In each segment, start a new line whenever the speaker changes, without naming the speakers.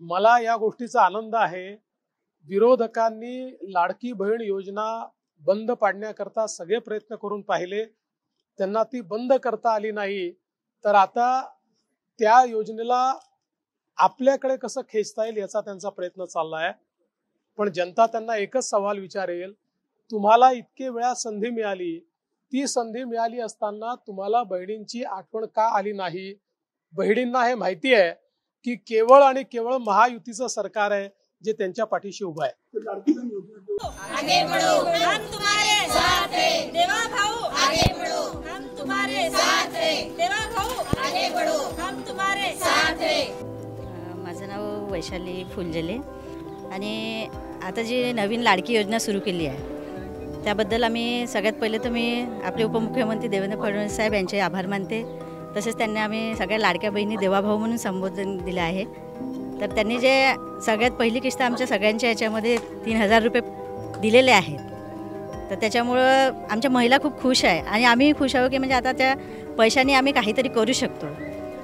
मला या गोष्टीचा आनंद आहे। विरोधकांनी लाडकी बहीण योजना बंद पाडण्याकरता सगळे प्रयत्न करून पाहिले, त्यांना ती बंद करता आली नाही। तर आता त्या योजनेला आपल्याकडे कसं खेचता येईल याचा त्यांचा प्रयत्न चालला आहे। पण जनता त्यांना एकच सवाल विचारेल, तुम्हाला इतके वेळा संधी मिळाली, ती संधी मिळाली असताना तुम्हाला बहिणींची आठवण का आली नाही? बहिणींना हे माहिती आहे की केवळ आणि केवळ महायुतीचं सरकार आहे जे त्यांच्या पाठीशी उभं आहे।
आगे बढ़ो, हम तुम्हारे साथ हैं। देवा भाऊ आगे बढ़ो, हम तुम्हारे साथ हैं। देवा भाऊ आगे बढ़ो, हम तुम्हारे साथ हैं।
माझं नाव वैशाली फुलझेले आणि आता जी नवीन लाडकी योजना सुरू केली आहे त्याबद्दल आम्ही सगळ्यात पहिले तर मी आपले उपमुख्यमंत्री देवेंद्र फडणवीस साहेब यांचे आभार मानते। तसेच त्यांनी आम्ही सगळ्या लाडक्या बहिणी देवाभाऊ म्हणून संबोधन दिलं आहे। तर त्यांनी जे सगळ्यात पहिली किस्त आमच्या सगळ्यांच्या याच्यामध्ये 3000 रुपये दिलेले आहेत, तर त्याच्यामुळं आमच्या महिला खूप खुश आहे आणि आम्ही खुश आहोत की म्हणजे आता त्या पैशाने आम्ही काहीतरी करू शकतो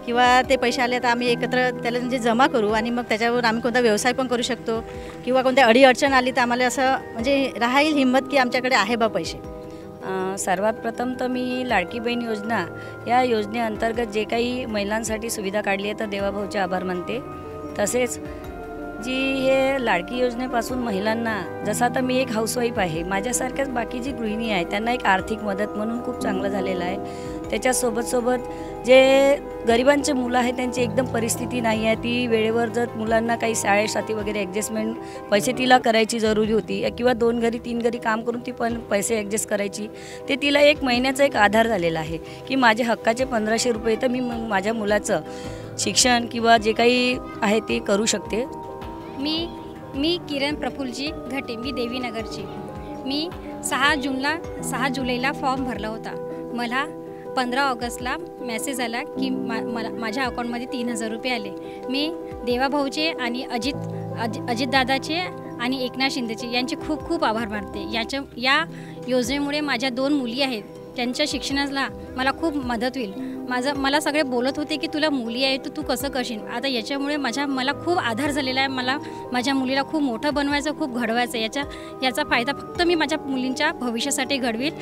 किंवा ते पैसे आले तर आम्ही एकत्र त्याला म्हणजे जमा करू आणि मग त्याच्यावर आम्ही कोणता व्यवसाय पण करू शकतो किंवा कोणत्या अडीअडचण आली तर आम्हाला असं म्हणजे राहील हिंमत की आमच्याकडे आहे बा पैसे।
सर्वात प्रथम तर मी लाडकी बहीण योजना या योजनेअंतर्गत जे काही महिलांसाठी सुविधा काढली आहे तर देवाभाऊचे आभार मानते। तसेच जी हे लाडकी योजनेपासून महिलांना, जसं आता मी एक हाऊसवाईफ आहे, माझ्यासारख्याच बाकी जी गृहिणी आहे त्यांना एक आर्थिक मदत म्हणून खूप चांगलं झालेलं आहे। त्याच्यासोबत जे गरिबांचे मुलं आहेत त्यांची एकदम परिस्थिती नाही आहे, ती वेळेवर जर मुलांना काही शाळेसाठी वगैरे ॲडजस्टमेंट पैसे तिला करायची जरुरी होती किंवा 2 घरी 3 घरी काम करून ती पण पैसे ॲडजस्ट करायची, ते तिला 1 महिन्याचा एक आधार झालेला आहे की माझे हक्काचे 1500 रुपये तर मी माझ्या मुलाचं शिक्षण किंवा जे काही आहे ते करू शकते।
मी किरण प्रफुल्लजी घटे, मी देवीनगरची। मी 6 जुलैला फॉर्म भरला होता। मला 15 ऑगस्टला मेसेज आला की माझ्या अकाउंटमध्ये 3000 रुपये आले। मी देवाभाऊचे आणि अजितदादाचे आणि एकनाथ शिंदेचे यांचे खूप खूप आभार मानते। या योजनेमुळे माझ्या 2 मुली आहेत, त्यांच्या शिक्षणाला मला खूप मदत होईल। मला सगळे बोलत होते की तुला मुली आहे तर तू कसं करशील, आता याच्यामुळे मला खूप आधार झालेला आहे। मला माझ्या मुलीला खूप मोठं बनवायचं, खूप घडवायचं। याचा फायदा फक्त मी माझ्या मुलींच्या भविष्यासाठी घडवील।